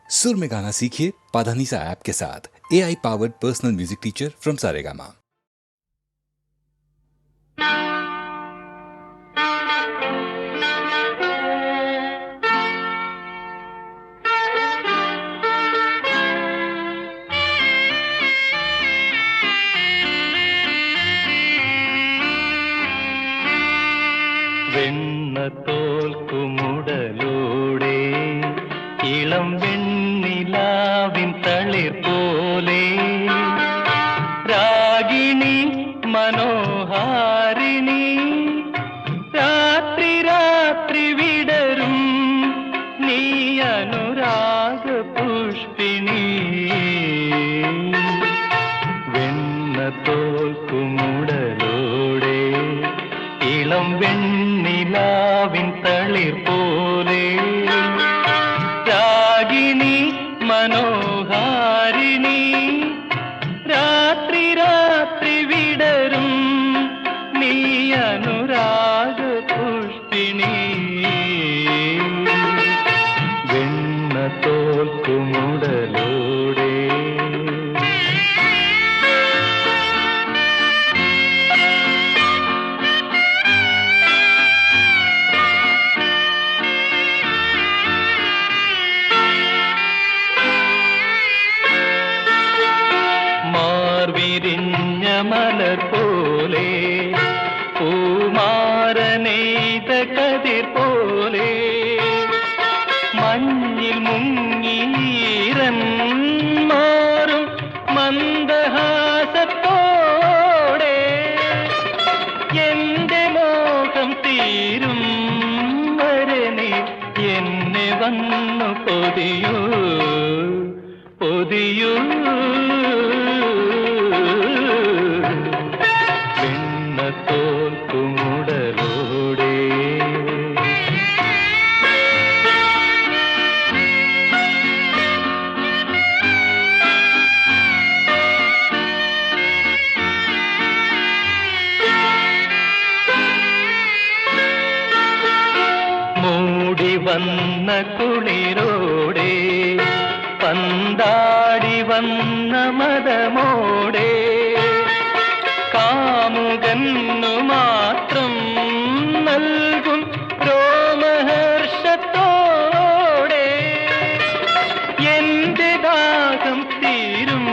सुर में गाना सीखिए पाधानीसा ऐप के साथ। AI powered personal music teacher from Saregama. വെണ്ണത്തോൽക്കുമുടലോടെ ഇളം വെണ്ണിലാവിൻ തളിർ പോലെ രാഗിണി മനോഹാരിണി രാത്രി രാത്രി വിടരും നീ അനുരാഗ പുഷ്പിണി വെണ്ണത്തോൽക്കുമുടലോടെ ഇളം വെണ്ണിലാവിൻ തളിർ പോലെ രാഗിണി മനോഹാരിണി രാത്രി രാത്രി വിടരും നീ അനുരാഗ പുഷ്പിണി വെണ്ണത്തോൽക്കുമുടലോടെ വിരിഞ്ഞ മലർ പോലെ പൂമാരനെയ്ത കതിർ പോലെ മഞ്ഞിൽ മുങ്ങീരൻ മാറും മന്ദഹാസത്തോടെ എന്റെ മോഹം തീരും വരനെ എന്നെ വന്നു പൊതിയൂ പൊതിയൂ വെണ്ണത്തോൽക്കുമുടലോടെ മൂടി വന്ന കുളിരോടെ പന്താടി വന്ന മദമോടെ കാമുകന്നു മാത്രം നൽകും രോമഹർഷത്തോടെ എന്റെ ദാഹം തീരും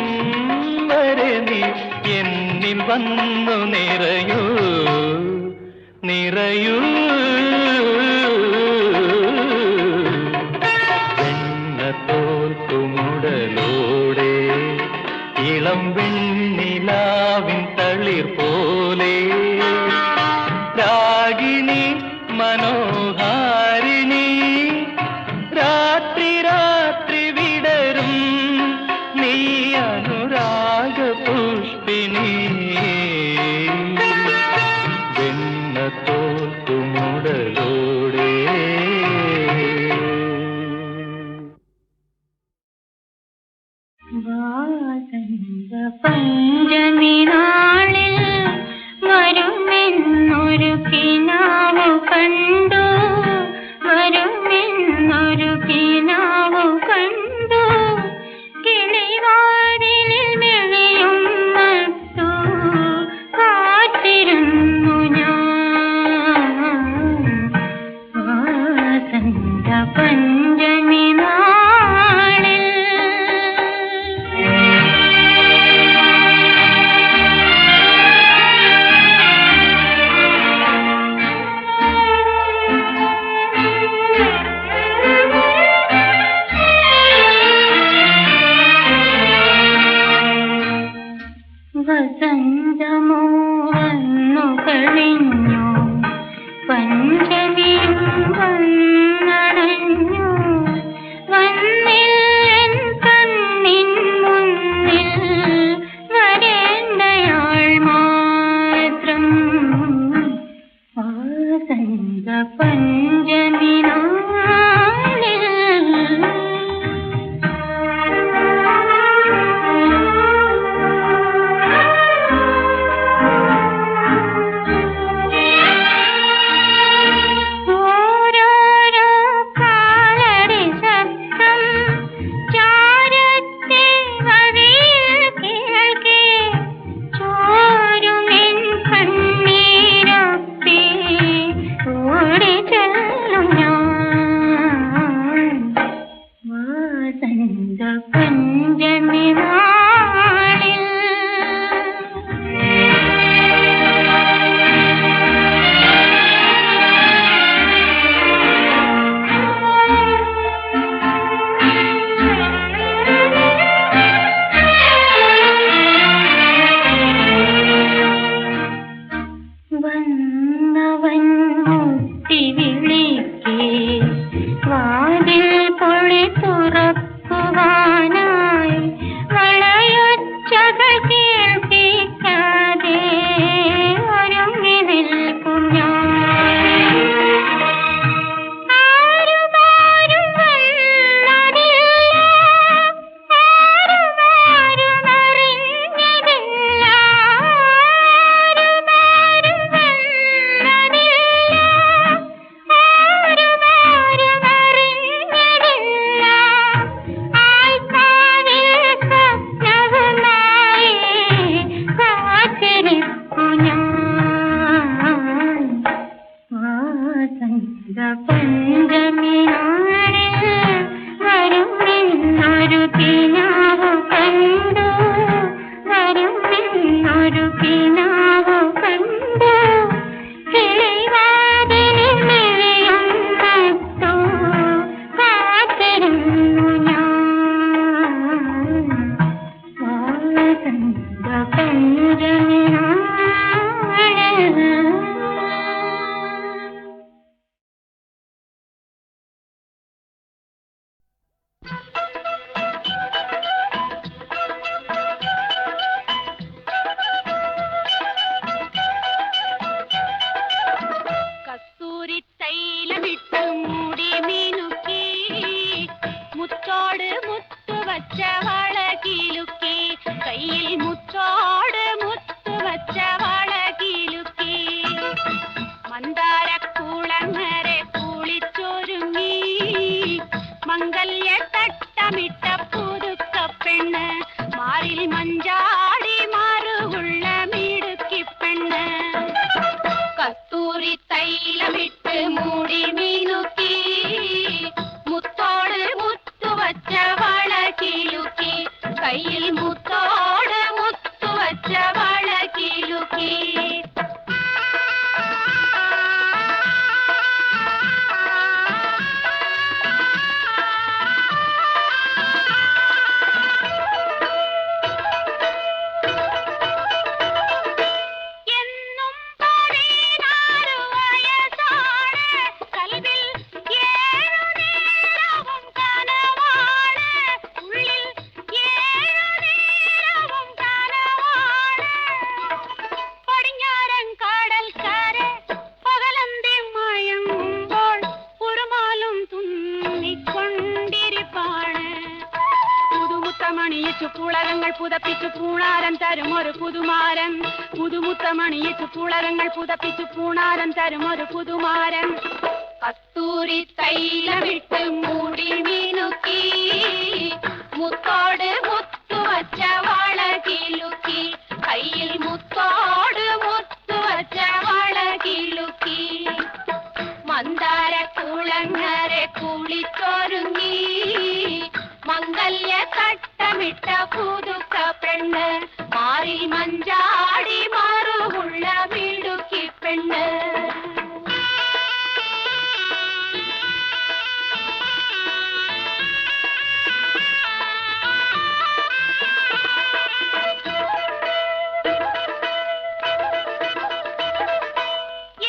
വരെ നീ എന്നിൽ വന്നു നിറയൂ നിറയൂ വെണ്ണത്തോൽക്കുമുടലോടെ ഇളം വെണ്ണിലാവിൻ തളിർ പോലെ രാഗിണി മനോഹാരിണി രാത്രി രാത്രി വിടരും നീ അനുരാഗ പുഷ്പിണി വെണ്ണത്തോൽക്കുമുടലോടെ പഞ്ചമി നാളിൽ വരുമെന്നൊരു കിനാവു കണ്ടു വരുമെന്നൊരു കിനാവു കണ്ടു കിളിവാതിലിൽ മെളിയും നട്ടു കാത്തിരുന്നു ഞാൻ വാസന്ത പഞ്ചമി നാളിൽ പഞ്ചമി നാളിൽ വന്നവൻ മുട്ടി വിളിക്കേ വാതിൽ പൊളി തുറക്കുവാനായി വളയൊച്ചകൾ കേൾപ്പിക്കാതെ ഒരുങ്ങി നിൽക്കും ഞാൻ. ആരുമാരും വന്നതില്ല, ആരുമാരും അറിഞ്ഞതില്ല, ആരുമാരും വന്നതില്ല, ആരുമാരും അറിഞ്ഞതില്ല. ആൽക്കാവിൽ സ്വപ്നവുമായി കാത്തിരിപ്പു ഞാൻ. വാസന്ത പഞ്ചമി നാളിൽ വരുമെന്നൊരു കിനാവു കണ്ടു, വരുമെന്നൊരു കിനാവു കണ്ടു. കിളിവാതിലിൽ മിഴിയും നട്ടു കാത്തിരുന്നു ഞാൻ. വാസന്ത പഞ്ചമി നാളിൽ കസ്തൂരി തൈലമിട്ട് മൂടി മീനുക്കി മുത്തോട് മുത്തു വച്ച വള കിലുക്കി കയ്യിൽ മുത്തോട് മുത്തു വച്ച വള കിലുക്കി മന്ദാര കൂളങ്ങരെ കുളിച്ചൊരുങ്ങി മംഗല്യ തട്ടമിട്ട പുതുക്ക പെണ്ണ് മാറിൽ മഞ്ചാടി മാറുള്ള മിടുക്കി പെണ്ണ് കസ്തൂരി തൈലമിട്ട് മൂടി മീനുക്കി മുത്തോട് മുത്തു വച്ച വള കിലുക്കി കയ്യിൽ മുത്തോട് മുത്തു വച്ച വള കിലുക്കി എന്നും 16 വയസ്സാണ് കൽവിൽ 7 നേരവും കനവാണ് ഉള്ളിൽ 7 നേരവും കനവാണ് പടിഞ്ഞാറൻ കടൽക്കര പകലന്തി മയങ്ങുമ്പോൾ ഉറുമാലും തുന്നിക്കൊണ്ടിരിപ്പാണ് പുതുമുത്തമണിയിച്ചു പുളകങ്ങൾ പുതപ്പിച്ചു പൂണാരൻ തരും ഒരു പുതുമാരൻ പുതുമുത്തമണിയിച്ചു പുളകങ്ങൾ പുതപ്പിച്ചു പൂണാരൻ തരും ഒരു പുതുമാരൻ കസ്തൂരി തൈലമിട്ട് മൂടി മീനുക്കി മുത്തോട് മുത്തു വച്ച വള കിലുക്കി കയ്യിൽ മുത്തോട് മുത്തു വച്ച വള കിലുക്കി മന്ദാര കുളങ്ങരെ കുളിച്ചൊരുങ്ങി മംഗല്യ തട്ടമിട്ട പുതുക്ക പെണ്ണ് മാറിൽ മഞ്ചാടി മാറുള്ള മിടുക്കി പെണ്ണ്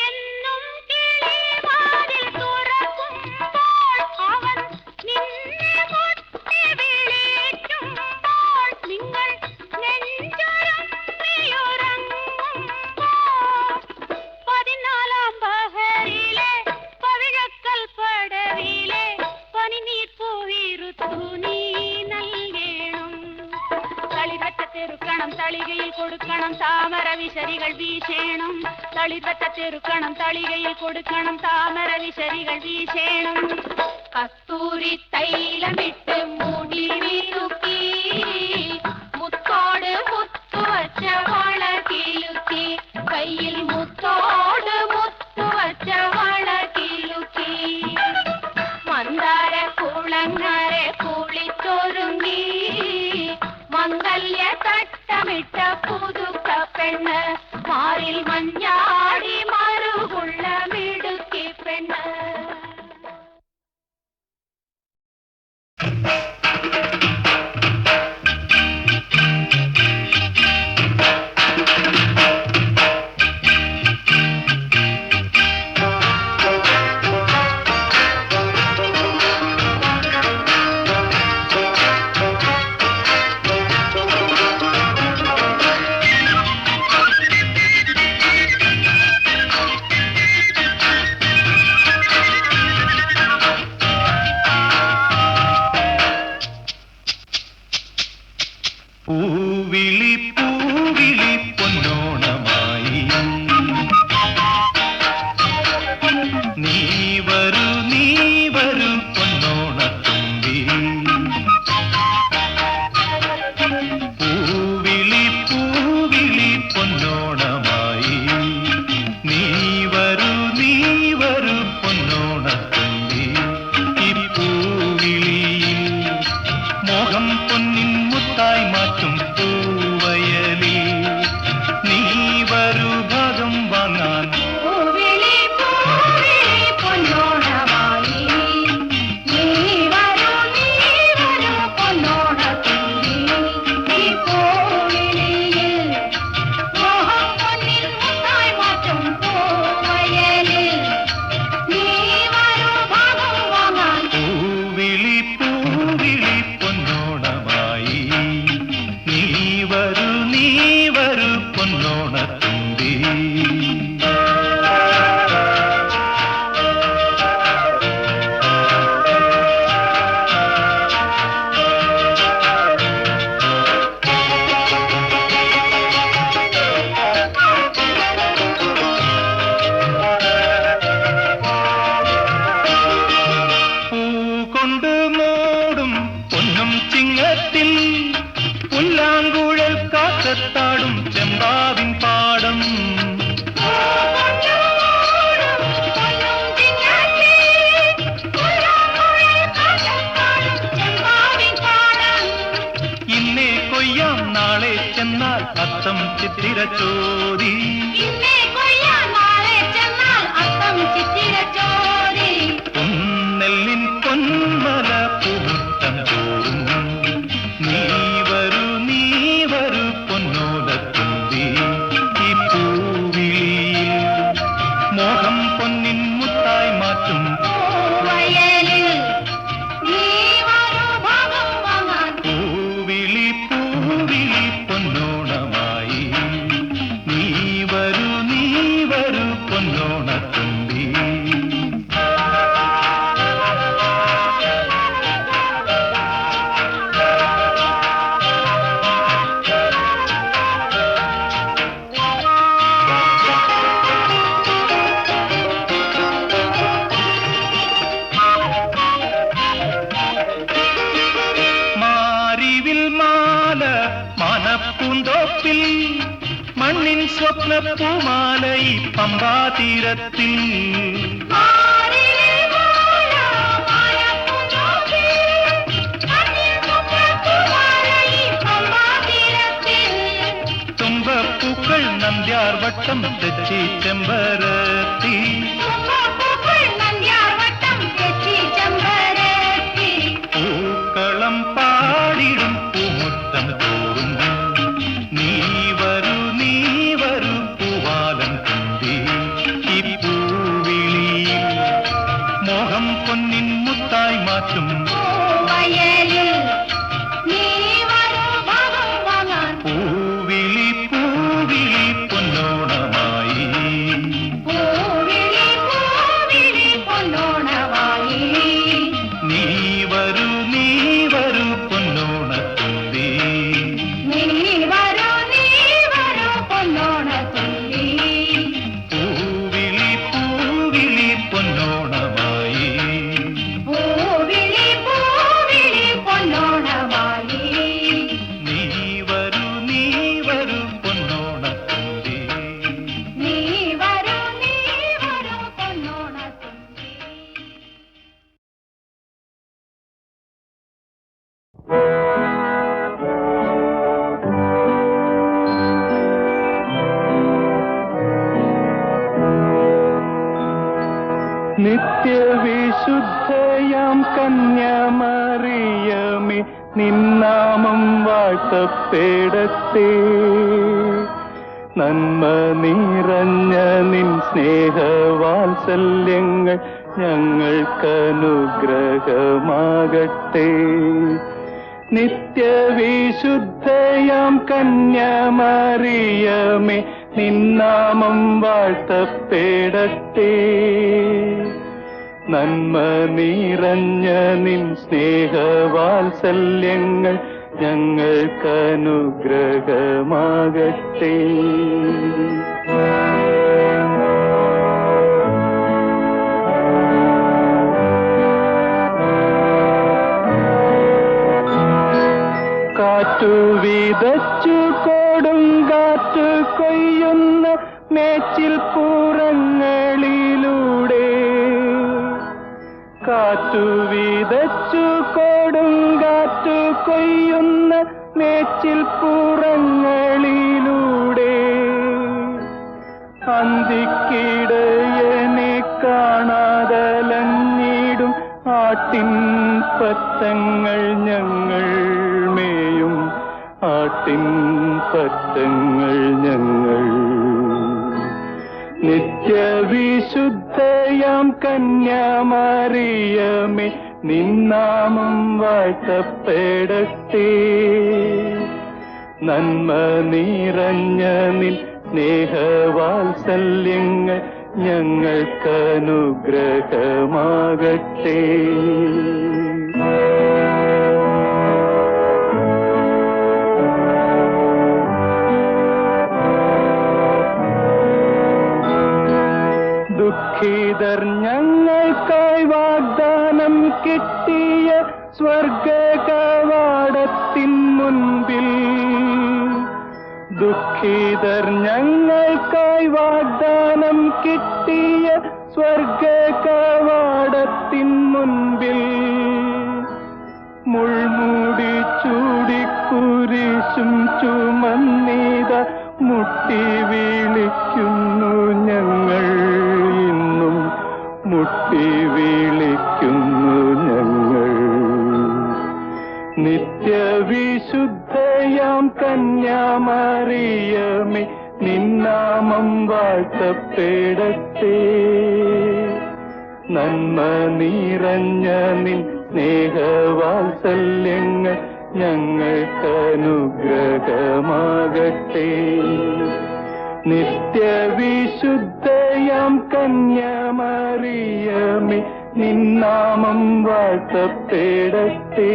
എന്നും കിളിവാതിൽ തുറക്കുമ്പോൾ അവൻ നിന്നെ മുത്തി വിളിക്കുമ്പോൾ നിങ്ങൾ നെഞ്ചുറങ്ങിയുറങ്ങുമ്പോൾ 14-ാം ബഹറിലെ പവിഴക്കൽ പടവിലെ പനിനീർ പൂവിരുത്തു നീ നൽകേണം തളിർവറ്റ തെറുക്കണം തളികയിൽ കൊടുക്കണം താമര വിശരികൾ വീശേണം തളിർവറ്റ തെറുക്കണം തളികയിൽ കൊടുക്കണം താമര വിശരികൾ വീശേണം കസ്തൂരി തൈലമിട്ട് മൂടി വീണുക്കി മുത്തോട് മുത്തു വച്ച വള കിലുക്കി കയ്യിൽ മുത്തോട് മുത്തു വച്ച വള കിലുക്കി മന്ദാര കുളങ്ങരെ കുളിച്ചൊരുങ്ങി കോലമിട്ട പുതുക്ക പെണ്ണ് മാറിൽ മഞ്ഞാടി മറുകുള്ള മിടുക്കി പെണ്ണ്. പൂവിളി പൂവിളി പൊന്നോണമായി നീ വരൂ പൊന്നോണത്തുമ്പി. പൂവിളി പൂവിളി പൊന്നോണമായി നീ വരൂ പൊന്നോണത്തുമ്പി. ഈ പൂവിളിയിൽ മോഹം പൊന്നിൻ മുത്തായി മാറ്റും പൂവയലിൽ നീ വരൂ ഭാഗം വാങ്ങാൻ. പൂവിളി പൂവിളി പൊന്നോണമായി നീ വരൂ പൊന്നോണത്തുമ്പി. ഈ പൂവിളിയിൽ മോഹം പൊന്നിൽ മുത്തായി മാറ്റും പൂവയലിൽ നീ വരൂ ഭാഗം വാങ്ങാൻ. പൂവിളി പൂവിളി പൊന്നോണമായി നീ വരൂ പൊന്നോണത്തുമ്പി. പൂ കൊണ്ട് മൂടും പൊന്നും ചിങ്ങത്തിൽ പുല്ലാങ്കുഴൽ കാക്കത്താടും ചെമ്പാവിൻ പാടം. ഇന്നേ കൊയ്യാം നാളെ ചെന്നാൽ അത്തം ചിത്തിര ചോദി. പൊന്നെല്ലിൻ പൊന്മല പൂമുട്ടം തോറും നീ വരൂ പൊന്നോലത്തുമ്പി. ഈ പൂവിളിയിൽ മോഹം പൊന്നിൻ മുത്തായി മാറ്റും പൂവിളി പൂവിളി പൊന്നോണമായി നീ വരൂ പൊന്നോണത്തുമ്പി. മാറിവിൽ മാല മാനപ്പൂന്തോപ്പിൽ മണ്ണിൻ സ്വപ്ന പൂമാല ഈ പമ്പാതീരത്തിൽ. തുമ്പപ്പൂക്കൾ നന്ദ്യാർ വട്ടം തെച്ചി ചെമ്പരത്തി. പൂക്കളം പാടിടും പൂമുട്ടം തോറും നീ വരൂ പൂവാലൻ തുമ്പി. ഈ പൂവിളിയിൽ മോഹം പൊന്നിൻ മുത്തായി മാറ്റും പൂവിളി പൂവിളി പൊന്നോണമായി നീ വരൂ പൊന്നോണത്തുമ്പി. പൂവിളി പൂവിളി പൊന്നോണമായി നീ വരൂ പൊന്നോണത്തുമ്പി. നിത്യവിശുദ്ധയാം കന്യാമറിയമേ നിന്നാമം വാഴ്ത്തപ്പെടട്ടെ. നന്മ നിറഞ്ഞ നിൻ സ്നേഹവാത്സല്യങ്ങൾ ഞങ്ങൾക്കനുഗ്രഹമാകട്ടെ. നിത്യവിശുദ്ധയാം കന്യാമറിയമേ നിന്നാമം വാഴ്ത്തപ്പെടട്ടെ. നന്മ നിറഞ്ഞ നിൻ സ്നേഹവാത്സല്യങ്ങൾ ഞങ്ങൾക്കനുഗ്രഹമാകട്ടെ. കാറ്റു വിതച്ചു കൊടുങ്കാറ്റ് കൊയ്യുന്ന മേച്ചിൽ പുറങ്ങളിലൂടെ, കാറ്റു വിതച്ചു കൊടുങ്കാറ്റ് കൊയ്യുന്ന മേച്ചിൽ പുറങ്ങളിലൂടെ, അന്തിക്കിടയനെ കാണാതലഞ്ഞിടും ആട്ടിൻ പറ്റങ്ങൾ ഞങ്ങൾ മേയും ആട്ടിൻ പറ്റങ്ങൾ ഞങ്ങൾ. നിത്യവിശുദ്ധയാം കന്യാമറിയമേ നിന്നാമം വാഴ്ത്തപ്പെടട്ടെ. നന്മ നിറഞ്ഞ നിൻ സ്നേഹവാത്സല്യങ്ങൾ ഞങ്ങൾക്കനുഗ്രഹമാകട്ടെ. ദുഃഖിതർ ഞങ്ങൾക്കായി വാഗ്ദാനം കിട്ടിയ സ്വർഗകവാടത്തിൻ മുൻപിൽ, ദുഃഖിതർ ഞങ്ങൾക്കായി വാഗ്ദാനം കിട്ടിയ സ്വർഗകവാടത്തിൻ മുൻപിൽ, മുൾമൂടി ചൂടിക്കുരിശും ചുമന്നിത മുട്ടി വിളിക്കുന്നു ഞങ്ങൾ, ഇന്നും മുട്ടി വിളിക്കുന്നു ഞങ്ങൾ. നിത്യവിശുദ്ധയാം കന്യാമറിയമേ നിന്നാമം വാഴ്ത്തപ്പെടട്ടെ. നന്മ നിറഞ്ഞ നിൻ സ്നേഹവാത്സല്യങ്ങൾ ഞങ്ങൾക്കനുഗ്രഹമാകട്ടെ. നിത്യവിശുദ്ധയാം കന്യാമറിയമേ നിന്നാമം വാഴ്ത്തപ്പെടട്ടെ.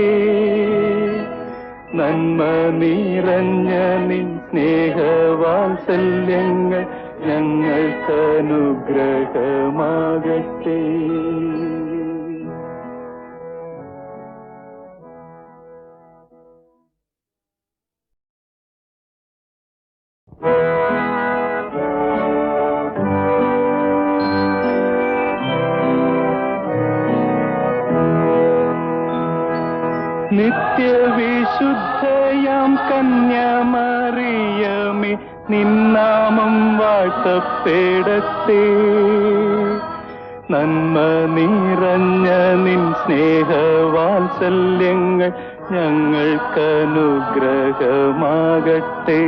നന്മ നിറഞ്ഞ നിൻ സ്നേഹവാത്സല്യങ്ങൾ ഞങ്ങൾക്കനുഗ്രഹമാകട്ടെ. നിത്യവിശുദ്ധയാം കന്യാമറിയമേ നിന്നാമം വാഴ്ത്തപ്പെടട്ടെ. നന്മ നിറഞ്ഞ നിൻ സ്നേഹവാത്സല്യങ്ങൾ ഞങ്ങൾക്കനുഗ്രഹമാകട്ടെ.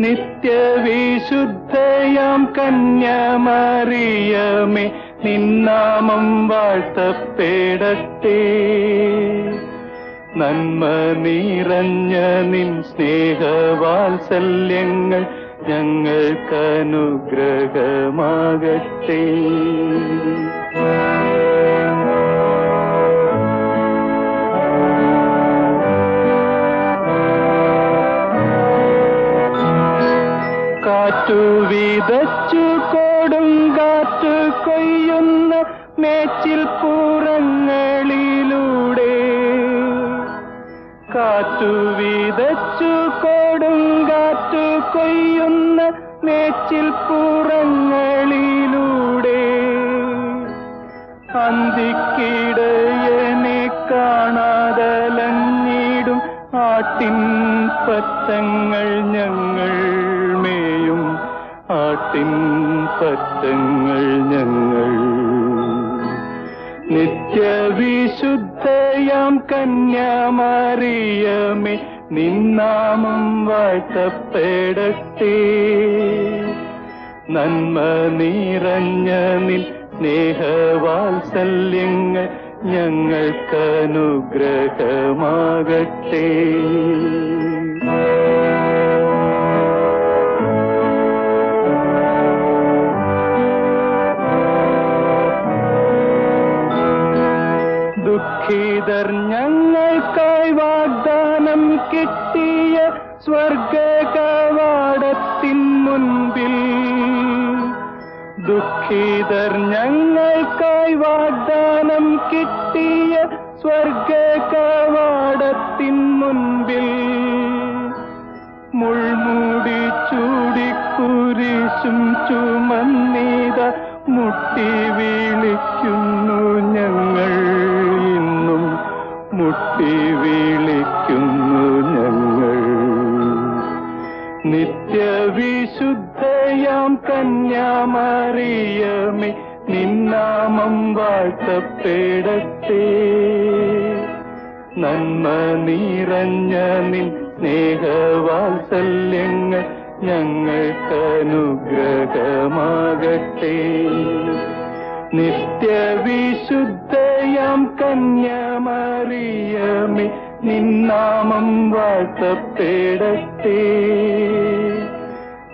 നിത്യവിശുദ്ധയാം കന്യാമറിയമേ നിന്നാമം വാഴ്ത്തപ്പെടട്ടെ. നന്മ നിറഞ്ഞ നിൻ സ്നേഹവാത്സല്യങ്ങൾ ഞങ്ങൾക്കനുഗ്രഹമാകട്ടെ. കാറ്റു വിതച്ചു കൊടുങ്കാറ്റ് കൊയ്യുന്ന മേച്ചിൽ പുറങ്ങളിലൂടെ, കാറ്റു വിതച്ചു കൊടുങ്കാറ്റ് കൊയ്യുന്ന മേച്ചിൽ പുറങ്ങളിലൂടെ, അന്തിക്കിടയനെ കാണാതലഞ്ഞിടും ആട്ടിൻ പറ്റങ്ങൾ ഞങ്ങൾ മേയും ആട്ടിൻ പറ്റങ്ങൾ ഞങ്ങൾ. നിത്യവിശുദ്ധയാം കന്യാമറിയമേ നിന്നാമം വാഴ്ത്തപ്പെടട്ടെ. നന്മ നിറഞ്ഞ നിൻ സ്നേഹവാത്സല്യങ്ങൾ ഞങ്ങൾക്കനുഗ്രഹമാകട്ടെ. ദുഃഖിതർ ഞങ്ങൾക്കായി വാഗ്ദാനം കിട്ടിയ സ്വർഗ കവാടത്തിൻ മുൻപിൽ, ദുഃഖിതർ ഞങ്ങൾക്കായി വാഗ്ദാനം കിട്ടിയ സ്വർഗ കവാടത്തിൻ മുൻപിൽ, മുൾമൂടി ചൂടിക്കുരിശും ചുമന്നീത മുട്ടി വിളിക്കുന്നു ഞങ്ങൾ, ഇന്നും മുട്ടി വിളിക്കുന്നു ഞങ്ങൾ. നിത്യവിശുദ്ധയാം കന്യാമറിയമേ നിന്നാമം വാഴ്ത്തപ്പെടട്ടെ. നന്മ നിറഞ്ഞ നിൻ സ്നേഹവാത്സല്യങ്ങൾ ഞങ്ങൾക്കനുഗ്രഹമാകട്ടെ. നിത്യവിശുദ്ധയാം കന്യാമറിയമേ നിന്നാമം വാഴ്ത്തപ്പെടട്ടെ.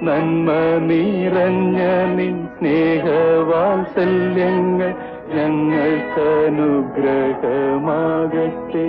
നന്മ നിറഞ്ഞ നിൻ സ്നേഹവാത്സല്യങ്ങൾ ഞങ്ങൾക്കനുഗ്രഹമാകട്ടെ.